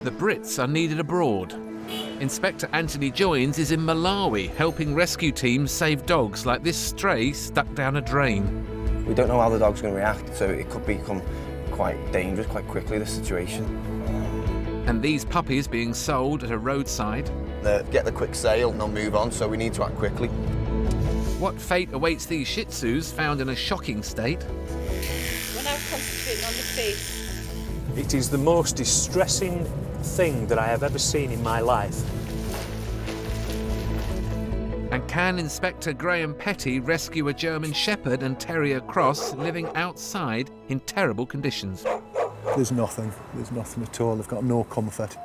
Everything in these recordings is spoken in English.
The Brits are needed abroad. Inspector Anthony Joins is in Malawi, helping rescue teams save dogs like this stray stuck down a drain. We don't know how the dog's going to react, so it could become quite dangerous quite quickly, this situation. And these puppies being sold at a roadside. They get the quick sale and they'll move on, so we need to act quickly. What fate awaits these Shih Tzus found in a shocking state? When I'm concentrating on the face. It is the most distressing thing that I have ever seen in my life. And can Inspector Graham Petty rescue a German Shepherd and Terrier cross living outside in terrible conditions? There's nothing at all. They've got no comfort.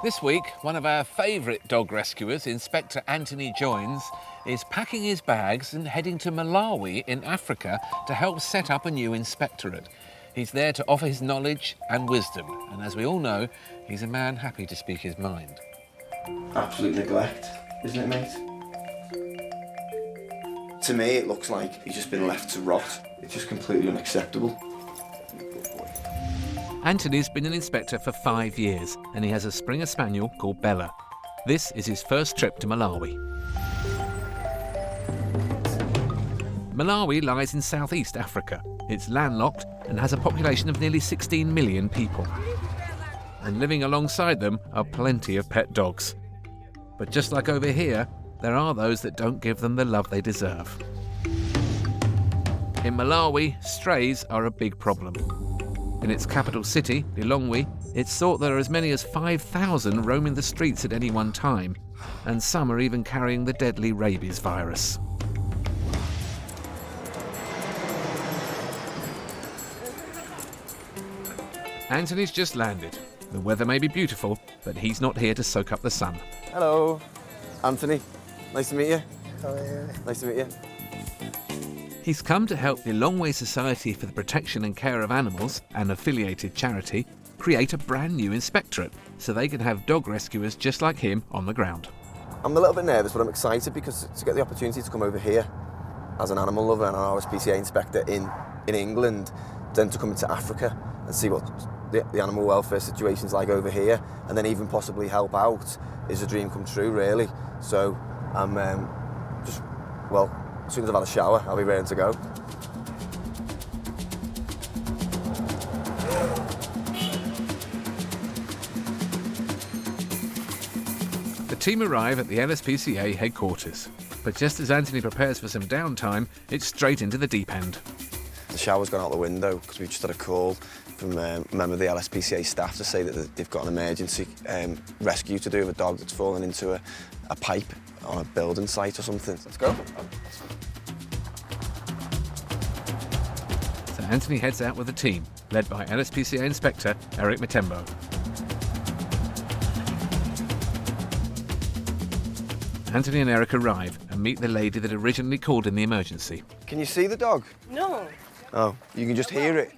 This week, one of our favourite dog rescuers, Inspector Anthony Joins, is packing his bags and heading to Malawi in Africa to help set up a new inspectorate. He's there to offer his knowledge and wisdom, and as we all know, he's a man happy to speak his mind. Absolute neglect, isn't it, mate? To me, it looks like he's just been left to rot. It's just completely unacceptable. Anthony's been an inspector for 5 years, and he has a Springer Spaniel called Bella. This is his first trip to Malawi. Malawi lies in southeast Africa. It's landlocked and has a population of nearly 16 million people. And living alongside them are plenty of pet dogs. But just like over here, there are those that don't give them the love they deserve. In Malawi, strays are a big problem. In its capital city, Lilongwe, it's thought there are as many as 5,000 roaming the streets at any one time, and some are even carrying the deadly rabies virus. Anthony's just landed. The weather may be beautiful, but he's not here to soak up the sun. Hello, Anthony. Nice to meet you. Oh, Nice to meet you. He's come to help the Lilongwe Society for the Protection and Care of Animals, an affiliated charity, create a brand new inspectorate so they can have dog rescuers just like him on the ground. I'm a little bit nervous, but I'm excited because to get the opportunity to come over here as an animal lover and an RSPCA inspector in England, then to come into Africa and see what the animal welfare situation's like over here, and then even possibly help out, is a dream come true, really. So I'm as soon as I've had a shower, I'll be ready to go. The team arrive at the RSPCA headquarters, but just as Anthony prepares for some downtime, it's straight into the deep end. The shower's gone out the window because we just had a call from a member of the RSPCA staff to say that they've got an emergency rescue to do with a dog that's fallen into a pipe on a building site or something. Let's go. So Anthony heads out with the team, led by RSPCA Inspector Eric Matembo. Anthony and Eric arrive and meet the lady that originally called in the emergency. Can you see the dog? No. Oh, you can just hear it.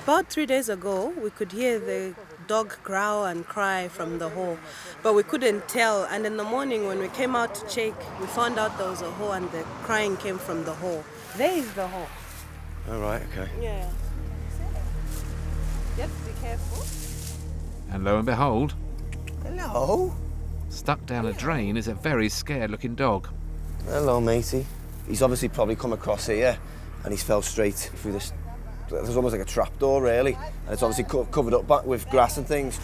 About 3 days ago, we could hear the dog growl and cry from the hole, but we couldn't tell. And in the morning, when we came out to check, we found out there was a hole and the crying came from the hole. There is the hole. Oh, right, okay. Yeah. You have to be careful. And lo and behold, Hello. stuck down a drain is a very scared-looking dog. Hello, matey. He's obviously probably come across here and he's fell straight through this. There's almost like a trapdoor, really, and it's obviously covered up back with grass and things.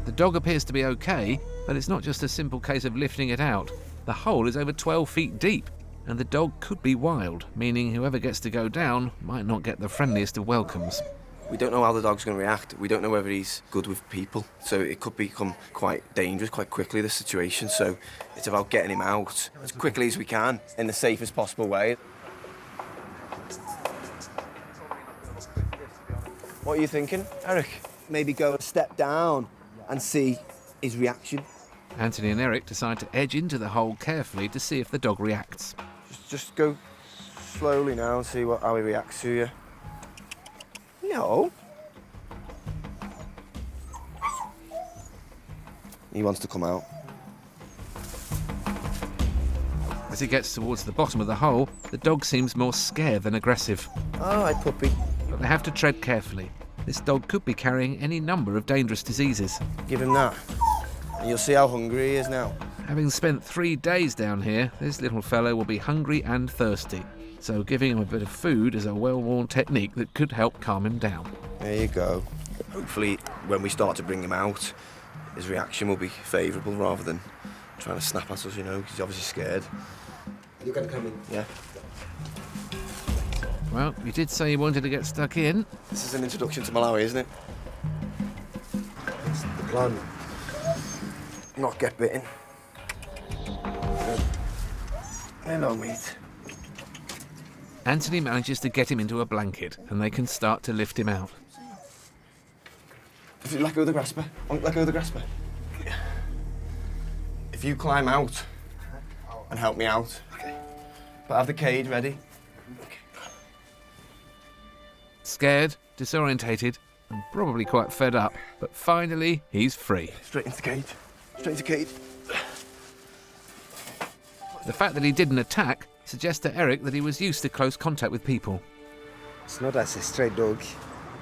The dog appears to be okay, but it's not just a simple case of lifting it out. The hole is over 12 feet deep, and the dog could be wild, meaning whoever gets to go down might not get the friendliest of welcomes. We don't know how the dog's going to react. We don't know whether he's good with people, so it could become quite dangerous quite quickly, this situation. So it's about getting him out as quickly as we can in the safest possible way. What are you thinking, Eric? Maybe go a step down and see his reaction. Anthony and Eric decide to edge into the hole carefully to see if the dog reacts. Just go slowly now and see how he reacts to you. No. He wants to come out. As he gets towards the bottom of the hole, the dog seems more scared than aggressive. All right, puppy. But they have to tread carefully. this dog could be carrying any number of dangerous diseases. Give him that, and you'll see how hungry he is now. Having spent 3 days down here, this little fellow will be hungry and thirsty. So giving him a bit of food is a well-worn technique that could help calm him down. There you go. Hopefully, when we start to bring him out, his reaction will be favourable rather than trying to snap at us, you know, because he's obviously scared. You can come in. Yeah. Well, you did say you wanted to get stuck in. This is an introduction to Malawi, isn't it? That's the plan. Not get bitten. Hello, mate. Anthony manages to get him into a blanket and they can start to lift him out. If you let go of the grasper, let go of the grasper. Yeah. If you climb out and help me out, okay. But have the cage ready. Okay. Scared, disorientated, and probably quite fed up, but finally he's free. Straight into the cage. Straight into the cage. The fact that he didn't attack suggests to Eric that he was used to close contact with people. It's not as a stray dog.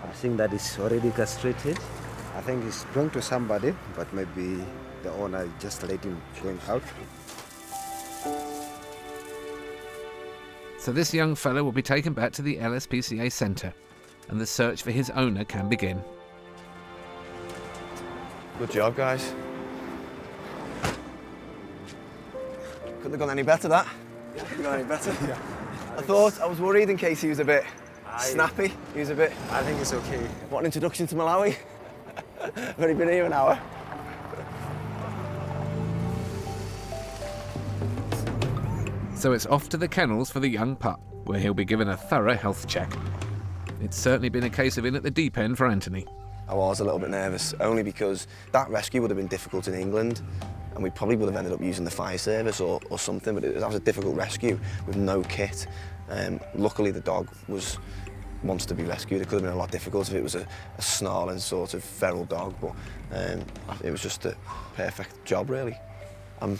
I think that is already castrated. I think he's belonged to somebody, but maybe the owner just let him going out. So this young fellow will be taken back to the RSPCA centre, and the search for his owner can begin. Good job, guys. Couldn't have gone any better, that. Couldn't have gone any better. Yeah. I was worried in case he was a bit snappy. He was a bit... I think it's okay. What an introduction to Malawi. I've only been here an hour. So it's off to the kennels for the young pup, where he'll be given a thorough health check. It's certainly been a case of in at the deep end for Anthony. I was a little bit nervous, only because that rescue would have been difficult in England, and we probably would have ended up using the fire service or something, but that was a difficult rescue with no kit. Luckily, the dog wants to be rescued. It could have been a lot difficult if it was a snarling sort of feral dog, but it was just a perfect job, really. I'm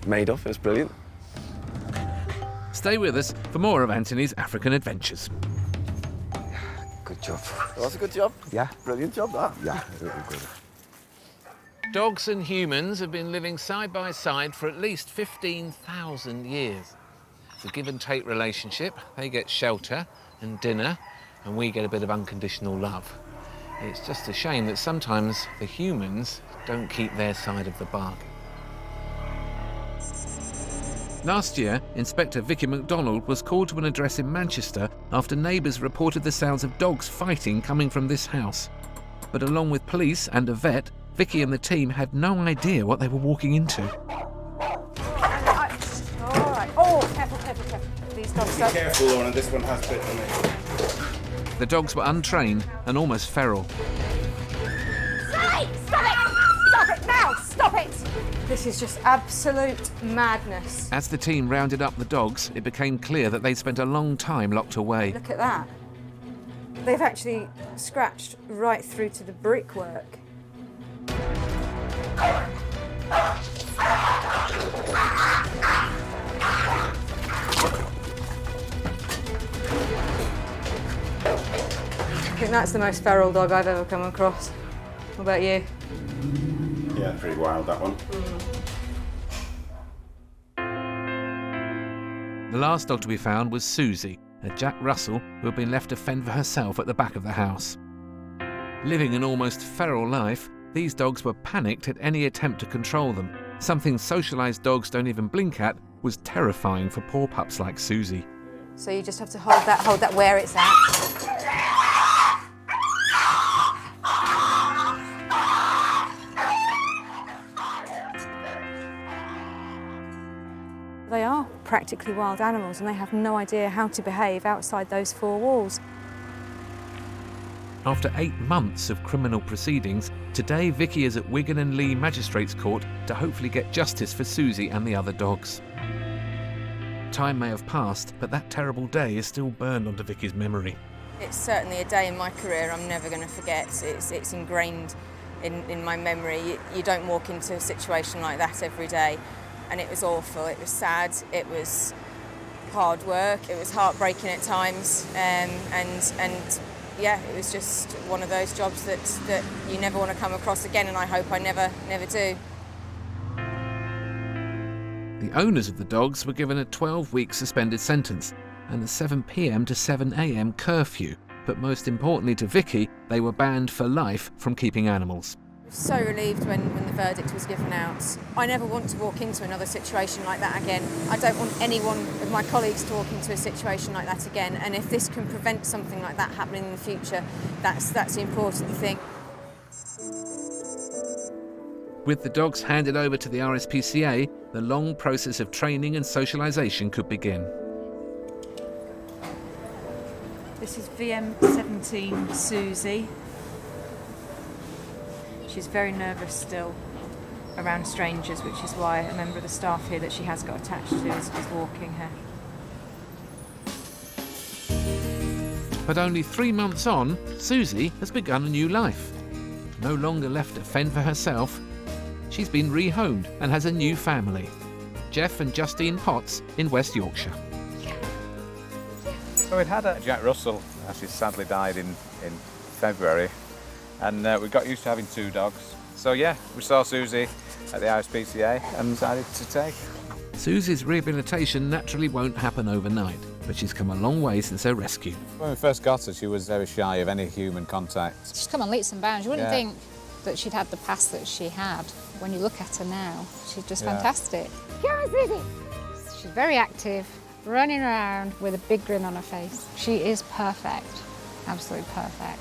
made up, it was brilliant. Stay with us for more of Anthony's African adventures. Good job. Well, that's a good job. Yeah. Brilliant job, that. Yeah, very good. Dogs and humans have been living side by side for at least 15,000 years. It's a give and take relationship. They get shelter and dinner, and we get a bit of unconditional love. It's just a shame that sometimes the humans don't keep their side of the bargain. Last year, Inspector Vicky MacDonald was called to an address in Manchester after neighbours reported the sounds of dogs fighting coming from this house. But along with police and a vet, Vicky and the team had no idea what they were walking into. All right. Oh, careful, careful, careful. These dogs Be careful, Lorna, this one has bit on it. The dogs were untrained and almost feral. Stop it! Stop it now! Stop it! This is just absolute madness. As the team rounded up the dogs, it became clear that they'd spent a long time locked away. Look at that. They've actually scratched right through to the brickwork. I think that's the most feral dog I've ever come across. What about you? Yeah, pretty wild, that one. The last dog to be found was Susie, a Jack Russell who had been left to fend for herself at the back of the house. Living an almost feral life, these dogs were panicked at any attempt to control them. Something socialised dogs don't even blink at was terrifying for poor pups like Susie. So you just have to hold that where it's at. They are practically wild animals and they have no idea how to behave outside those four walls. After 8 months of criminal proceedings, today Vicky is at Wigan and Lee Magistrates Court to hopefully get justice for Susie and the other dogs. Time may have passed, but that terrible day is still burned onto Vicky's memory. It's certainly a day in my career I'm never going to forget. It's ingrained in my memory. You don't walk into a situation like that every day. And it was awful, it was sad, it was hard work, it was heartbreaking at times, and yeah, it was just one of those jobs that you never want to come across again, and I hope I never do. The owners of the dogs were given a 12-week suspended sentence and a 7 p.m. to 7 a.m. curfew. But most importantly to Vicky, they were banned for life from keeping animals. So relieved when the verdict was given out. I never want to walk into another situation like that again. I don't want anyone of my colleagues to walk into a situation like that again. And if this can prevent something like that happening in the future, that's the important thing. With the dogs handed over to the RSPCA, the long process of training and socialisation could begin. This is VM17 Susie. She's very nervous still around strangers, which is why a member of the staff here that she has got attached to is walking her. But only 3 months on, Susie has begun a new life. No longer left to fend for herself, she's been rehomed and has a new family. Jeff and Justine Potts in West Yorkshire. So we'd had a Jack Russell, she sadly died in February, and we got used to having 2 dogs. So yeah, we saw Susie at the RSPCA and decided to take. Susie's rehabilitation naturally won't happen overnight, but she's come a long way since her rescue. When we first got her, she was very shy of any human contact. She's come on leaps and bounds. You wouldn't think that she'd had the past that she had. When you look at her now, she's just fantastic. Come on, Susie! She's very active, running around with a big grin on her face. She is perfect, absolutely perfect.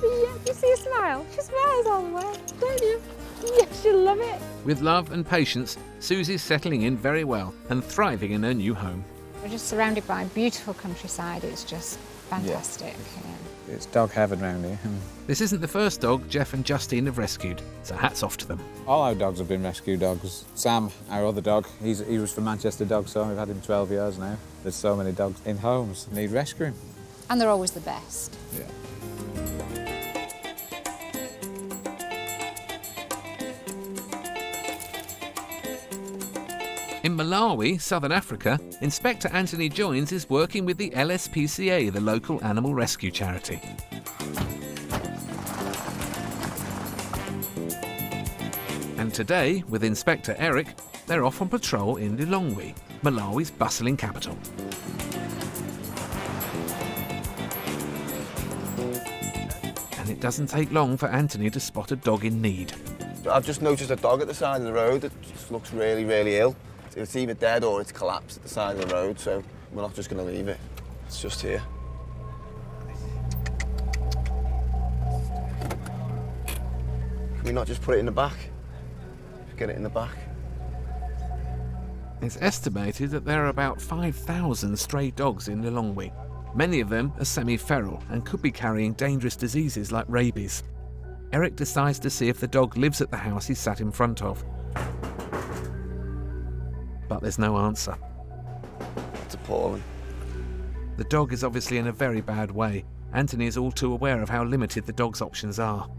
Yeah, you see a smile? She smiles all the way, don't you? Yes, you'll love it. With love and patience, Susie's settling in very well and thriving in her new home. We're just surrounded by beautiful countryside. It's just fantastic. Yeah. It's dog heaven round here. This isn't the first dog Jeff and Justine have rescued, so hats off to them. All our dogs have been rescue dogs. Sam, our other dog, he was from Manchester Dogs, so we've had him 12 years now. There's so many dogs in homes that need rescuing. And they're always the best. Yeah. In Malawi, Southern Africa, Inspector Anthony Joins is working with the LSPCA, the local animal rescue charity. And today, with Inspector Eric, they're off on patrol in Lilongwe, Malawi's bustling capital. And it doesn't take long for Anthony to spot a dog in need. I've just noticed a dog at the side of the road that just looks really, really ill. It's either dead or it's collapsed at the side of the road, so we're not just going to leave it. It's just here. Can we not just put it in the back? Just get it in the back. It's estimated that there are about 5,000 stray dogs in Lilongwe. Many of them are semi-feral and could be carrying dangerous diseases like rabies. Eric decides to see if the dog lives at the house he's sat in front of. But there's no answer. It's appalling. The dog is obviously in a very bad way. Anthony is all too aware of how limited the dog's options are.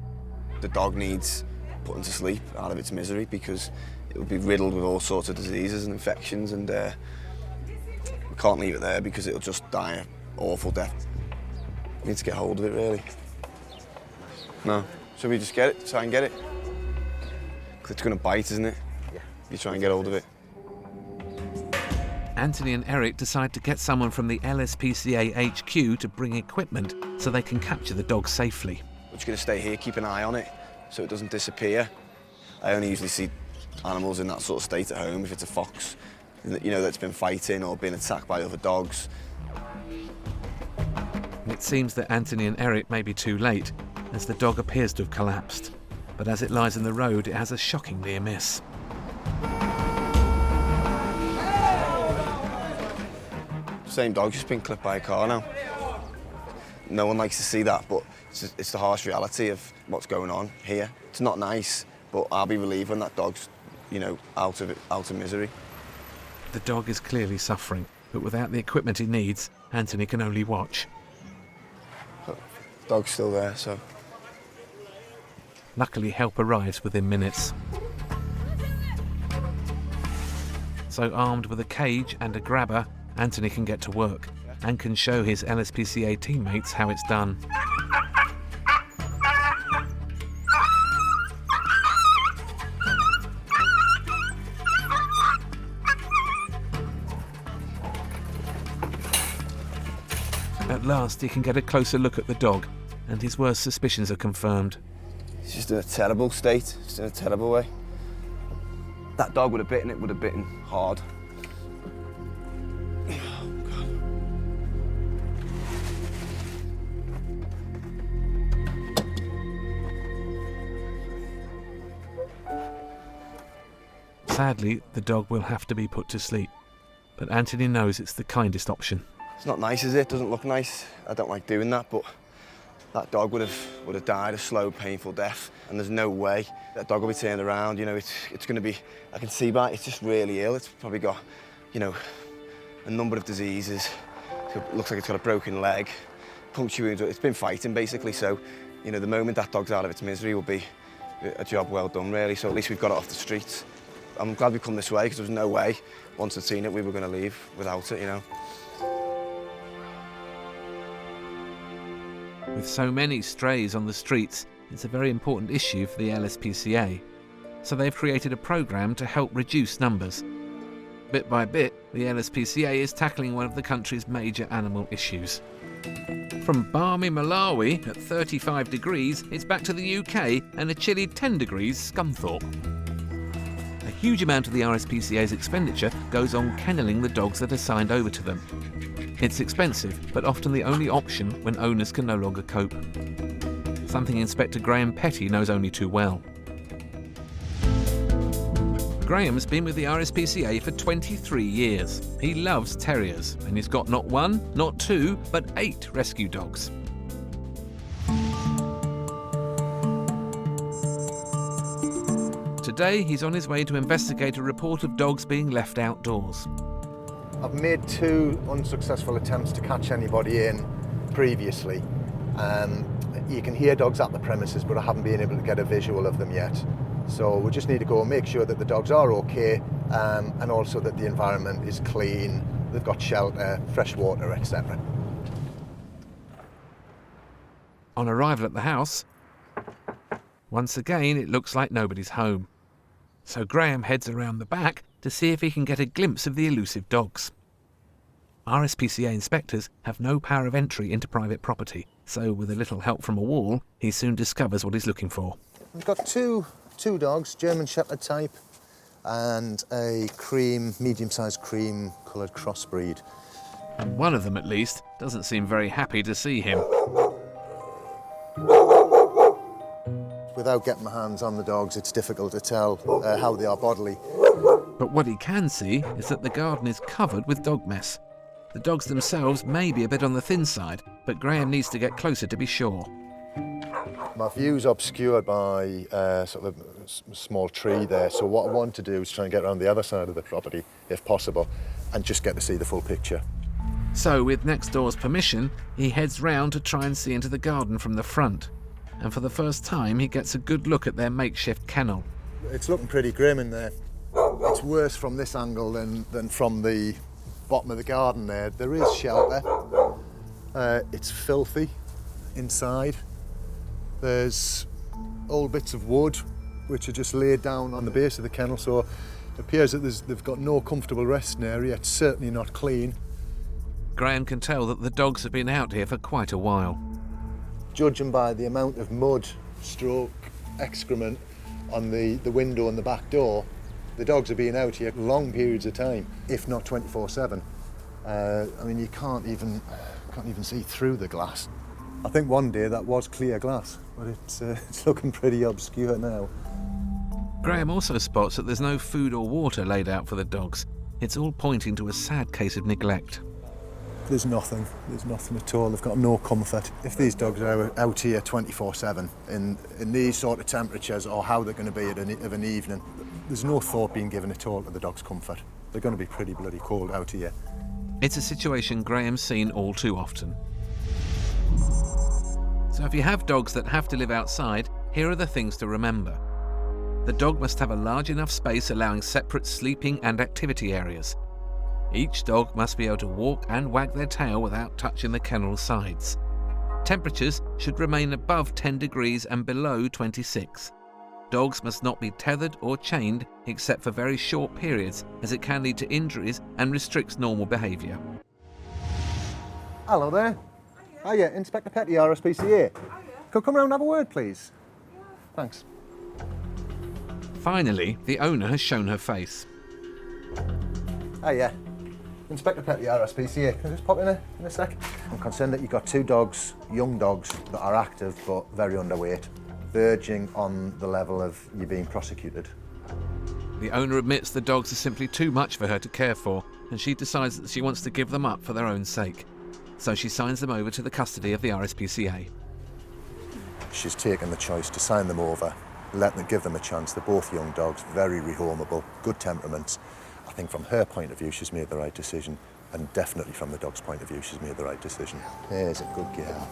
The dog needs putting to sleep out of its misery because it will be riddled with all sorts of diseases and infections, and we can't leave it there because it'll just die an awful death. We need to get hold of it, really. No. Should we just get it? Try and get it? Because it's going to bite, isn't it? Yeah. You try and get hold of it. Anthony and Eric decide to get someone from the LSPCA HQ to bring equipment so they can capture the dog safely. We're just going to stay here, keep an eye on it so it doesn't disappear. I only usually see animals in that sort of state at home if it's a fox, you know, that's been fighting or been attacked by other dogs. It seems that Anthony and Eric may be too late, as the dog appears to have collapsed. But as it lies in the road, it has a shocking near miss. Same dog, just been clipped by a car now. No one likes to see that, but it's the harsh reality of what's going on here. It's not nice, but I'll be relieved when that dog's, you know, out of misery. The dog is clearly suffering, but without the equipment he needs, Anthony can only watch. The dog's still there, so... Luckily, help arrives within minutes. So armed with a cage and a grabber, Anthony can get to work and can show his LSPCA teammates how it's done. At last he can get a closer look at the dog, and his worst suspicions are confirmed. It's just in a terrible state, just in a terrible way. That dog would have bitten, it would have bitten hard. Sadly, the dog will have to be put to sleep, but Anthony knows it's the kindest option. It's not nice, is it? Doesn't look nice. I don't like doing that, but that dog would have died a slow, painful death, and there's no way that dog will be turned around. You know, it's going to be, I can see by it, it's just really ill. It's probably got, you know, a number of diseases. It looks like it's got a broken leg, puncture wounds. It's been fighting, basically, so, you know, the moment that dog's out of its misery will be a job well done, really. So at least we've got it off the streets. I'm glad we've come this way, because there was no way, once I'd seen it, we were going to leave without it, you know. With so many strays on the streets, it's a very important issue for the RSPCA. So they've created a programme to help reduce numbers. Bit by bit, the RSPCA is tackling one of the country's major animal issues. From balmy Malawi at 35 degrees, it's back to the UK and a chilly 10 degrees Scunthorpe. A huge amount of the RSPCA's expenditure goes on kennelling the dogs that are signed over to them. It's expensive, but often the only option when owners can no longer cope. Something Inspector Graham Petty knows only too well. Graham's been with the RSPCA for 23 years. He loves terriers, and he's got not one, not two, but 8 rescue dogs. Today, he's on his way to investigate a report of dogs being left outdoors. I've made 2 unsuccessful attempts to catch anybody in previously. You can hear dogs at the premises, but I haven't been able to get a visual of them yet. So we just need to go and make sure that the dogs are okay, and also that the environment is clean, they've got shelter, fresh water, etc. On arrival at the house, once again it looks like nobody's home. So Graham heads around the back to see if he can get a glimpse of the elusive dogs. RSPCA inspectors have no power of entry into private property, so with a little help from a wall, he soon discovers what he's looking for. We've got two dogs, German Shepherd type and a medium-sized cream coloured crossbreed. And one of them, at least, doesn't seem very happy to see him. Without getting my hands on the dogs, it's difficult to tell how they are bodily. But what he can see is that the garden is covered with dog mess. The dogs themselves may be a bit on the thin side, but Graham needs to get closer to be sure. My view's obscured by sort of a small tree there, so what I want to do is try and get around the other side of the property, if possible, and just get to see the full picture. So, with next door's permission, he heads round to try and see into the garden from the front. And for the first time, he gets a good look at their makeshift kennel. It's looking pretty grim in there. It's worse from this angle than from the bottom of the garden there. There is shelter. It's filthy inside. There's old bits of wood which are just laid down on the base of the kennel, so it appears that they've got no comfortable resting area. It's certainly not clean. Graham can tell that the dogs have been out here for quite a while. Judging by the amount of mud, excrement on the window and the back door, the dogs have been out here long periods of time, if not 24/7. I mean, you can't even see through the glass. I think one day that was clear glass, but it's looking pretty obscure now. Graham also spots that there's no food or water laid out for the dogs. It's all pointing to a sad case of neglect. There's nothing at all. They've got no comfort. If these dogs are out here 24/7 in these sort of temperatures, or how they're going to be of an evening, there's no thought being given at all to the dogs' comfort. They're going to be pretty bloody cold out here. It's a situation Graham's seen all too often. So if you have dogs that have to live outside, here are the things to remember. The dog must have a large enough space allowing separate sleeping and activity areas. Each dog must be able to walk and wag their tail without touching the kennel sides. Temperatures should remain above 10 degrees and below 26. Dogs must not be tethered or chained except for very short periods, as it can lead to injuries and restricts normal behaviour. Hello there. Oh yeah, Inspector Petty, RSPCA. Could come round and have a word, please? Thanks. Finally, the owner has shown her face. Oh yeah, Inspector Petty, RSPCA. Can I just pop in a sec? I'm concerned that you've got 2 dogs, young dogs, that are active but very underweight, verging on the level of you being prosecuted. The owner admits the dogs are simply too much for her to care for, and she decides that she wants to give them up for their own sake. So she signs them over to the custody of the RSPCA. She's taken the choice to sign them over, give them a chance. They're both young dogs, very rehomable, good temperaments. I think from her point of view, she's made the right decision, and definitely from the dog's point of view, she's made the right decision. There's a good girl.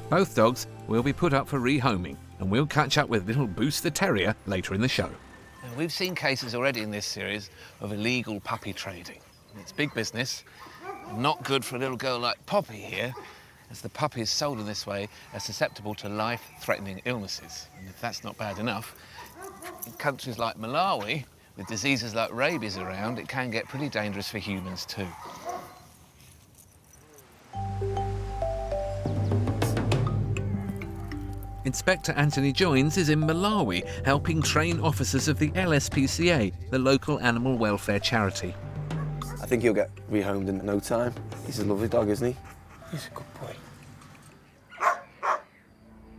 Both dogs will be put up for rehoming, and we'll catch up with little Boost the Terrier later in the show. Now, we've seen cases already in this series of illegal puppy trading. It's big business, not good for a little girl like Poppy here, as the puppies sold in this way are susceptible to life-threatening illnesses. And if that's not bad enough, in countries like Malawi, with diseases like rabies around, it can get pretty dangerous for humans too. Inspector Anthony Joins is in Malawi, helping train officers of the LSPCA, the local animal welfare charity. I think he'll get rehomed in no time. He's a lovely dog, isn't he? He's a good boy.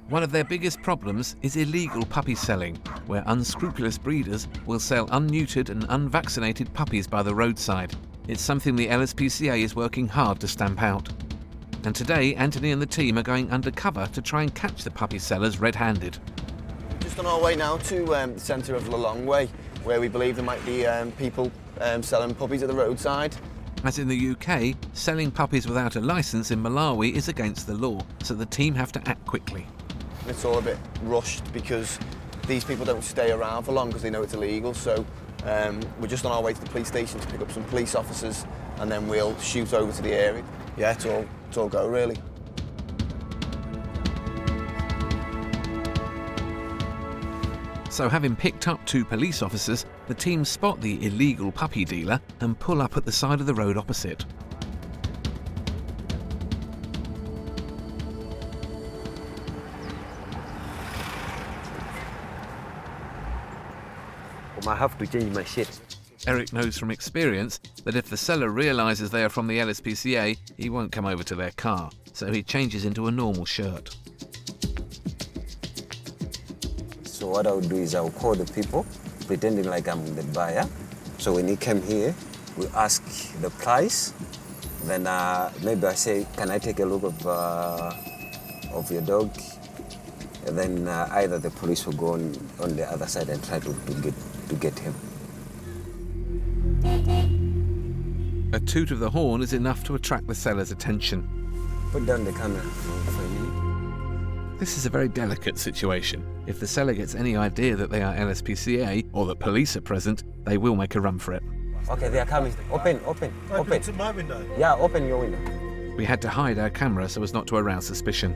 One of their biggest problems is illegal puppy selling, where unscrupulous breeders will sell unneutered and unvaccinated puppies by the roadside. It's something the LSPCA is working hard to stamp out. And today, Anthony and the team are going undercover to try and catch the puppy sellers red-handed. Just on our way now to the centre of Lilongwe, where we believe there might be people selling puppies at the roadside. As in the UK, selling puppies without a licence in Malawi is against the law, so the team have to act quickly. It's all a bit rushed because these people don't stay around for long because they know it's illegal, so we're just on our way to the police station to pick up some police officers, and then we'll shoot over to the area. Yeah, it's all go, really. So having picked up 2 police officers, the team spot the illegal puppy dealer and pull up at the side of the road opposite. I have to change my shit. Eric knows from experience that if the seller realises they are from the LSPCA, he won't come over to their car, so he changes into a normal shirt. So what I'll do is I'll call the people, pretending like I'm the buyer. So when he came here, we ask the price. Then maybe I say, can I take a look of your dog? And then either the police will go on the other side and try to get him. A toot of the horn is enough to attract the seller's attention. Put down the camera. This is a very delicate situation. If the seller gets any idea that they are LSPCA or that police are present, they will make a run for it. Okay, they are coming. Open. Open to my window. Yeah, open your window. We had to hide our camera so as not to arouse suspicion.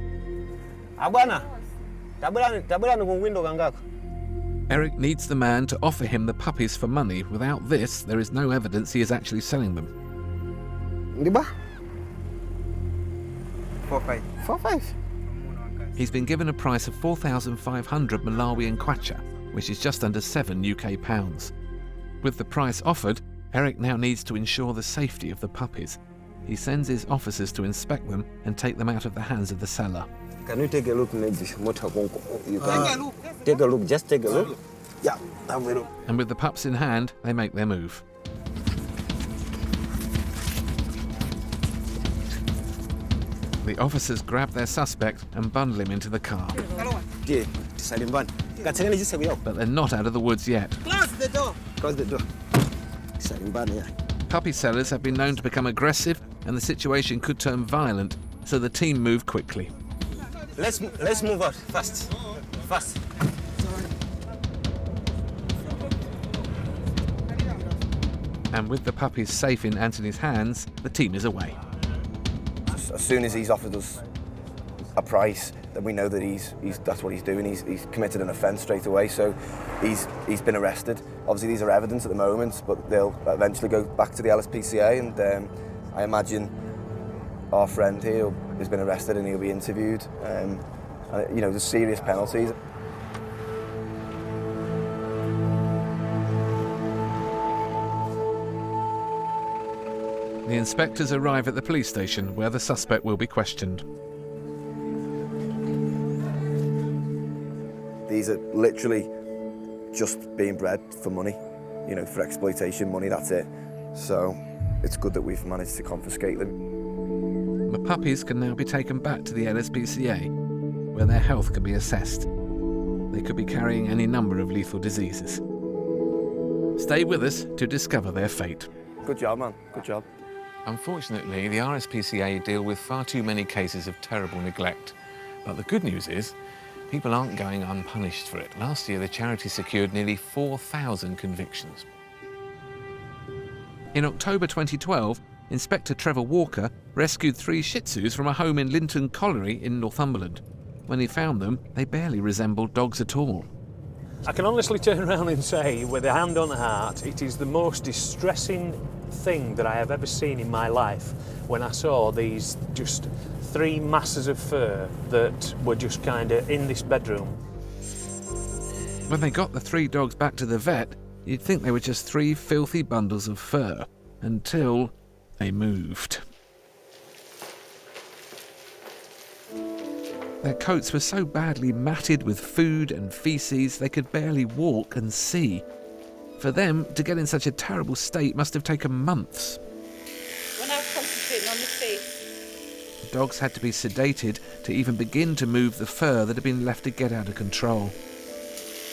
Eric needs the man to offer him the puppies for money. Without this, there is no evidence he is actually selling them. 4-5. He's been given a price of 4,500 Malawian kwacha, which is just under £7 UK. With the price offered, Eric now needs to ensure the safety of the puppies. He sends his officers to inspect them and take them out of the hands of the seller. Can you take a look, maybe? You can take a look, just take a look. Yeah, have a look. And with the pups in hand, they make their move. The officers grab their suspect and bundle him into the car. But they're not out of the woods yet. Close the door. Close the door. Puppy sellers have been known to become aggressive, and the situation could turn violent, so the team move quickly. Let's move out fast. And with the puppies safe in Anthony's hands, the team is away. As soon as he's offered us a price, then we know that that's what he's doing. He's committed an offence straight away, so he's been arrested. Obviously, these are evidence at the moment, but they'll eventually go back to the LSPCA, and I imagine our friend here has been arrested and he'll be interviewed. You know, there's serious penalties. The inspectors arrive at the police station where the suspect will be questioned. These are literally just being bred for money, you know, for exploitation money, that's it. So it's good that we've managed to confiscate them. The puppies can now be taken back to the RSPCA, where their health can be assessed. They could be carrying any number of lethal diseases. Stay with us to discover their fate. Good job, man. Good job. Unfortunately, the RSPCA deal with far too many cases of terrible neglect. But the good news is, people aren't going unpunished for it. Last year, the charity secured nearly 4,000 convictions. In October 2012, Inspector Trevor Walker rescued 3 Shih Tzus from a home in Linton Colliery in Northumberland. When he found them, they barely resembled dogs at all. I can honestly turn around and say, with a hand on the heart, it is the most distressing thing that I have ever seen in my life when I saw these just 3 masses of fur that were just kind of in this bedroom. When they got the 3 dogs back to the vet, you'd think they were just 3 filthy bundles of fur, until they moved. Their coats were so badly matted with food and feces they could barely walk and see. For them, to get in such a terrible state must have taken months. We're now concentrating on the face. The dogs had to be sedated to even begin to move the fur that had been left to get out of control.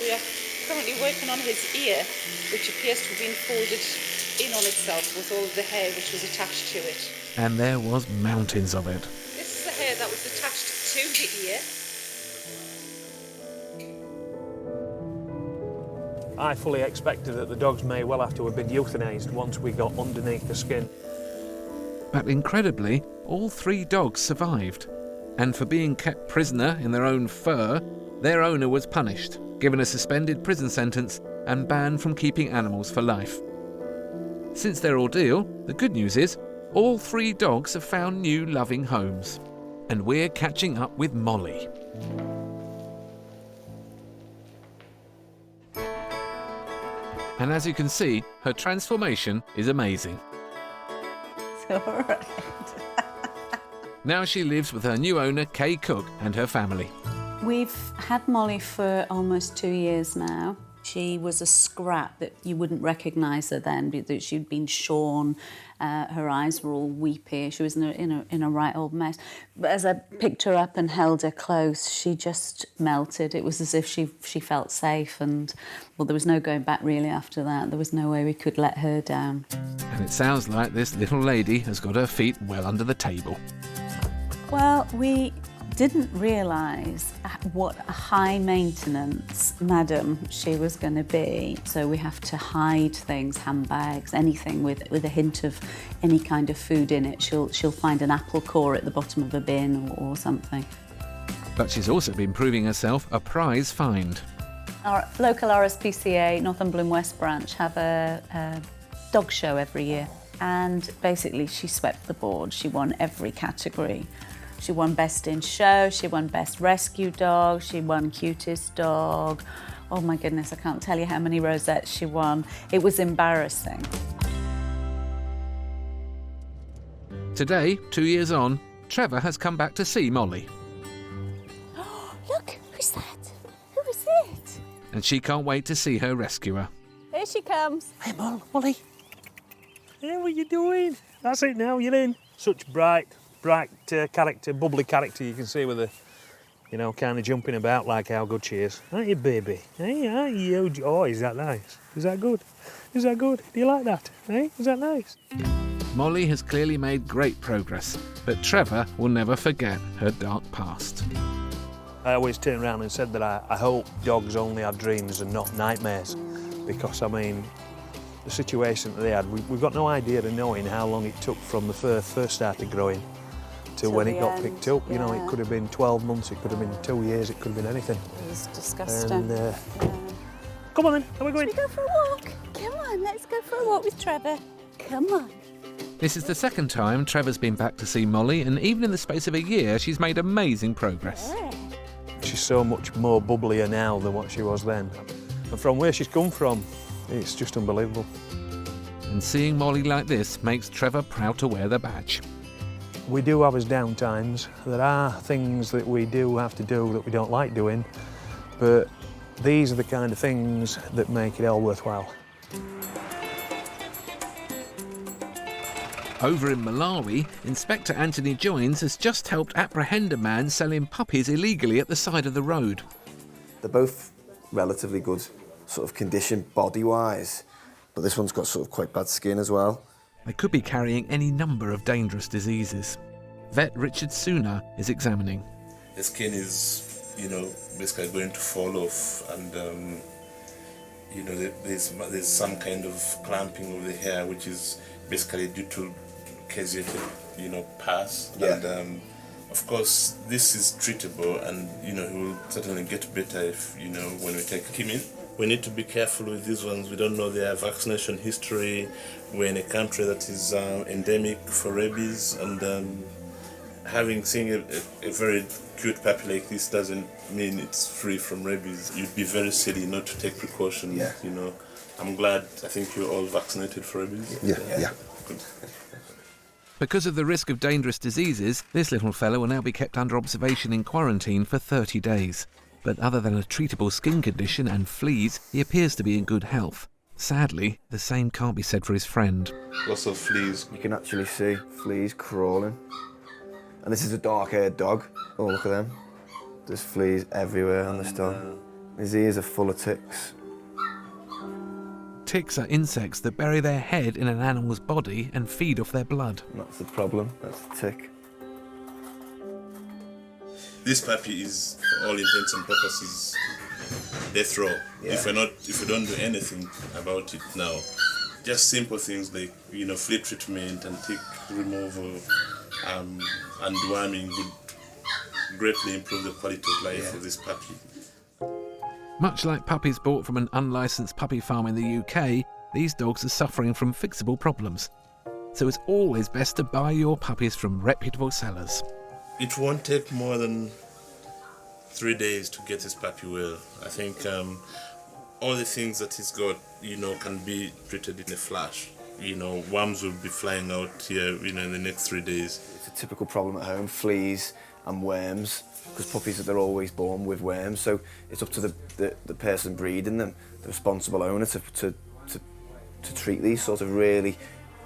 We are currently working on his ear, which appears to have been folded in on itself with all of the hair which was attached to it. And there was mountains of it. This is the hair that was attached to the ear. I fully expected that the dogs may well have to have been euthanised once we got underneath the skin. But incredibly, all 3 dogs survived. And for being kept prisoner in their own fur, their owner was punished, given a suspended prison sentence and banned from keeping animals for life. Since their ordeal, the good news is, all 3 dogs have found new loving homes. And we're catching up with Molly. And as you can see, her transformation is amazing. It's all right. Now she lives with her new owner, Kay Cook, and her family. We've had Molly for almost 2 years now. She was a scrap that you wouldn't recognise her then, because she'd been shorn, her eyes were all weepy, she was in a right old mess. But as I picked her up and held her close, she just melted. It was as if she felt safe, and, well, there was no going back really after that. There was no way we could let her down. And it sounds like this little lady has got her feet well under the table. Well, we didn't realise what a high maintenance madam she was going to be. So we have to hide things, handbags, anything with a hint of any kind of food in it. She'll find an apple core at the bottom of a bin or something. But she's also been proving herself a prize find. Our local RSPCA, Northumberland West Branch, have a dog show every year. And basically she swept the board. She won every category. She won Best in Show, she won Best Rescue Dog, she won Cutest Dog. Oh my goodness, I can't tell you how many rosettes she won. It was embarrassing. Today, 2 years on, Trevor has come back to see Molly. Look, who's that? Who is it? And she can't wait to see her rescuer. Here she comes. Hey, Molly. Hey, what are you doing? That's it now, you're in. Such bright character, bubbly character you can see with her, you know, kind of jumping about like how good she is. Aren't you, baby? Hey, aren't you? Oh, is that nice? Is that good? Is that good? Do you like that? Hey, is that nice? Molly has clearly made great progress, but Trevor will never forget her dark past. I always turn around and said that I hope dogs only have dreams and not nightmares, because, I mean, the situation that they had, we've got no idea of knowing how long it took from the fur first started growing to when it got picked up. You know, it could have been 12 months, it could have been 2 years, it could have been anything. It was disgusting. And, come on then, are we going? Should we go for a walk? Come on, let's go for a walk with Trevor. Come on. This is the second time Trevor's been back to see Molly, and even in the space of a year, she's made amazing progress. She's so much more bubblier now than what she was then. And from where she's come from, it's just unbelievable. And seeing Molly like this makes Trevor proud to wear the badge. We do have his downtimes. There are things that we do have to do that we don't like doing, but these are the kind of things that make it all worthwhile. Over in Malawi, Inspector Anthony Joins has just helped apprehend a man selling puppies illegally at the side of the road. They're both relatively good sort of condition body-wise, but this one's got sort of quite bad skin as well. They could be carrying any number of dangerous diseases. Vet Richard Suna is examining. The skin is, basically going to fall off, and there's some kind of clamping of the hair, which is basically due to caseated, pus. Yeah. And of course, this is treatable, and he will certainly get better if when we take him in. We need to be careful with these ones. We don't know their vaccination history. We're in a country that is endemic for rabies, and seeing a very cute puppy like this doesn't mean it's free from rabies. You'd be very silly not to take precautions. Yeah. I'm glad. I think you're all vaccinated for rabies. Yeah. Good. Because of the risk of dangerous diseases, this little fellow will now be kept under observation in quarantine for 30 days. But other than a treatable skin condition and fleas, he appears to be in good health. Sadly, the same can't be said for his friend. Lots of fleas. You can actually see fleas crawling. And this is a dark-haired dog. Oh, look at them. There's fleas everywhere on this dog. His ears are full of ticks. Ticks are insects that bury their head in an animal's body and feed off their blood. And that's the problem. That's the tick. This puppy is, for all intents and purposes, death row. Yeah. If we don't do anything about it now, just simple things like flea treatment and tick removal and deworming would greatly improve the quality of life of this puppy. Much like puppies bought from an unlicensed puppy farm in the UK, these dogs are suffering from fixable problems. So it's always best to buy your puppies from reputable sellers. It won't take more than 3 days to get this puppy well. I think all the things that he's got, can be treated in a flash. Worms will be flying out here, in the next 3 days. It's a typical problem at home, fleas and worms, because puppies, they're always born with worms, so it's up to the person breeding them, the responsible owner, to treat these sort of really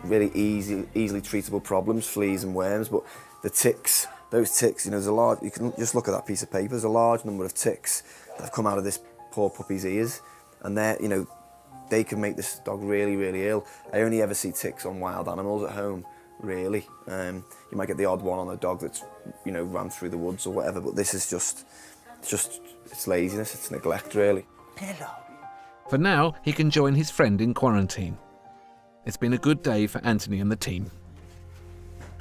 easily treatable problems, fleas and worms. But the ticks, those ticks, there's a large, you can just look at that piece of paper, there's a large number of ticks that have come out of this poor puppy's ears, and they can make this dog really ill. I only ever see ticks on wild animals at home, really. You might get the odd one on a dog that's, ran through the woods or whatever, but this is just it's laziness, it's neglect, really. Hello. For now, he can join his friend in quarantine. It's been a good day for Anthony and the team.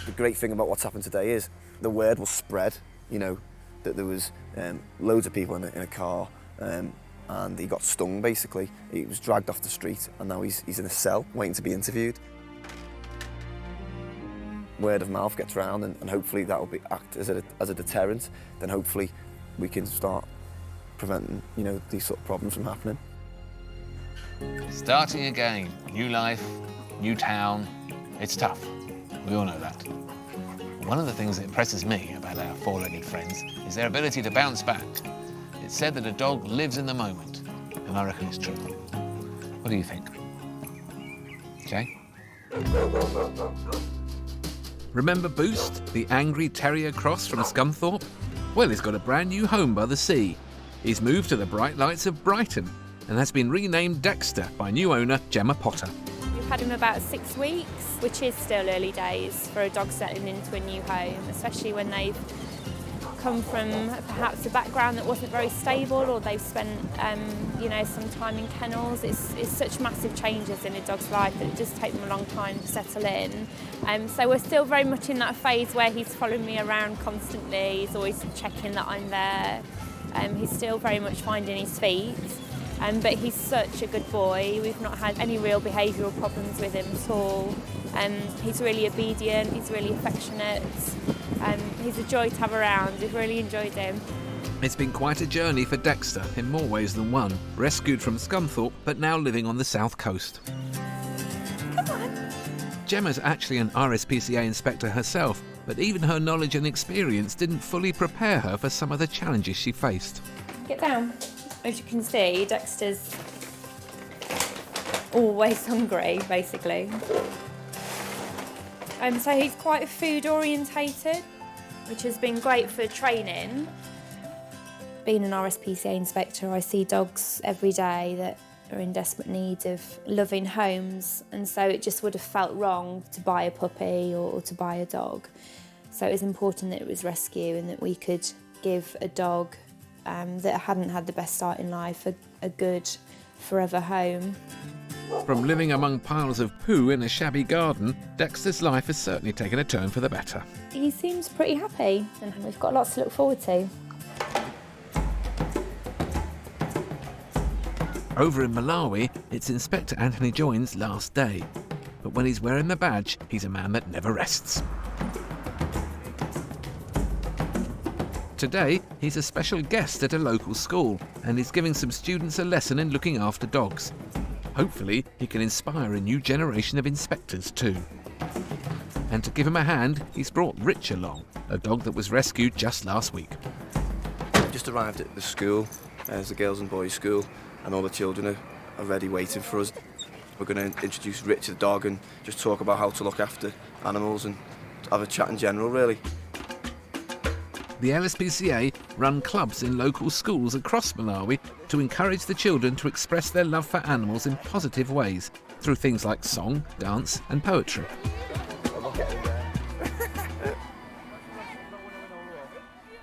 The great thing about what's happened today is the word will spread, that there was loads of people in a car, and he got stung, basically. He was dragged off the street, and now he's in a cell waiting to be interviewed. Word of mouth gets around, and hopefully that will act as a deterrent. Then hopefully we can start preventing, these sort of problems from happening. Starting again, new life, new town. It's tough. We all know that. One of the things that impresses me about our four-legged friends is their ability to bounce back. It's said that a dog lives in the moment, and I reckon it's true. What do you think? Jay? Remember Boost, the angry terrier cross from Scunthorpe? Well, he's got a brand new home by the sea. He's moved to the bright lights of Brighton and has been renamed Dexter by new owner Gemma Potter. We've had him about 6 weeks, which is still early days for a dog settling into a new home, especially when they've come from perhaps a background that wasn't very stable, or they've spent some time in kennels. It's such massive changes in a dog's life that it does take them a long time to settle in. So we're still very much in that phase where he's following me around constantly. He's always checking that I'm there. He's still very much finding his feet. But he's such a good boy. We've not had any real behavioural problems with him at all. He's really obedient, he's really affectionate, he's a joy to have around. We've really enjoyed him. It's been quite a journey for Dexter in more ways than one. Rescued from Scunthorpe, but now living on the south coast. Come on. Gemma's actually an RSPCA inspector herself, but even her knowledge and experience didn't fully prepare her for some of the challenges she faced. Get down. As you can see, Dexter's always hungry, basically. So he's quite food orientated, which has been great for training. Being an RSPCA inspector, I see dogs every day that are in desperate need of loving homes, and so it just would have felt wrong to buy a puppy or to buy a dog. So it was important that it was rescue and that we could give a dog that hadn't had the best start in life a good forever home. From living among piles of poo in a shabby garden, Dexter's life has certainly taken a turn for the better. He seems pretty happy and we've got lots to look forward to. Over in Malawi, it's Inspector Anthony Joines' last day. But when he's wearing the badge, he's a man that never rests. Today, he's a special guest at a local school and is giving some students a lesson in looking after dogs. Hopefully, he can inspire a new generation of inspectors too. And to give him a hand, he's brought Rich along, a dog that was rescued just last week. Just arrived at the school, as the girls and boys school, and all the children are ready waiting for us. We're going to introduce Rich the dog and just talk about how to look after animals and have a chat in general, really. The LSPCA run clubs in local schools across Malawi to encourage the children to express their love for animals in positive ways through things like song, dance and poetry.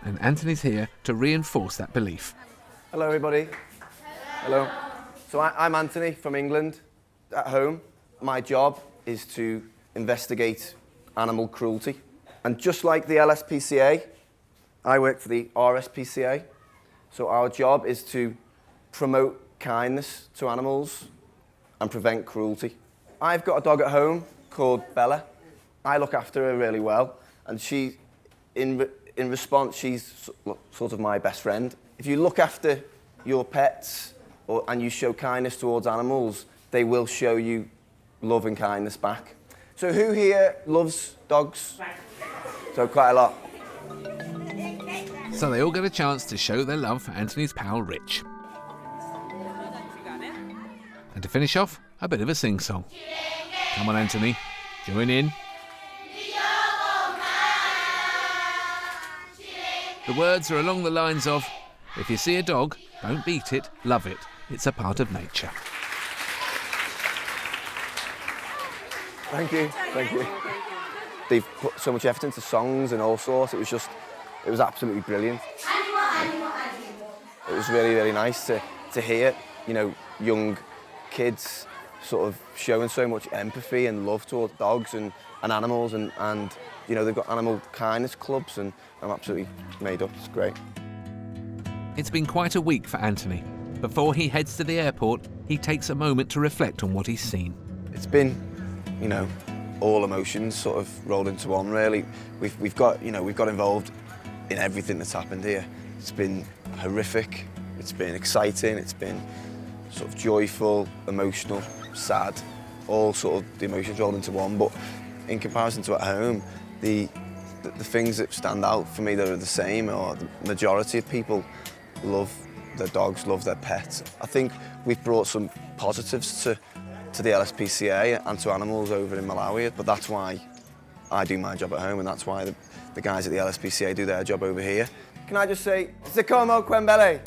And Anthony's here to reinforce that belief. Hello, everybody. Hello. So I'm Anthony from England. At home, my job is to investigate animal cruelty. And just like the LSPCA, I work for the RSPCA. So our job is to promote kindness to animals and prevent cruelty. I've got a dog at home called Bella. I look after her really well, and she, in response, she's sort of my best friend. If you look after your pets and you show kindness towards animals, they will show you love and kindness back. So who here loves dogs? So quite a lot. So they all get a chance to show their love for Anthony's pal Rich. And to finish off, a bit of a sing-song. Come on, Anthony, join in. The words are along the lines of, if you see a dog, don't beat it, love it. It's a part of nature. Thank you, thank you. They've put so much effort into songs and all sorts. It was absolutely brilliant. It was really, really nice to hear, you know, young kids sort of showing so much empathy and love towards dogs and animals and you know, they've got animal kindness clubs and I'm absolutely made up. It's great. It's been quite a week for Anthony. Before he heads to the airport, he takes a moment to reflect on what he's seen. It's been, you know, all emotions sort of rolled into one, really. We've got involved in everything that's happened here. It's been horrific, it's been exciting, it's been sort of joyful, emotional, sad, all sort of the emotions rolled into one. But in comparison to at home, the things that stand out for me that are the same, or the majority of people love their dogs, love their pets. I think we've brought some positives to the LSPCA and to animals over in Malawi, but that's why I do my job at home and that's why the guys at the LSPCA do their job over here. Can I just say, Sicomo Quembele?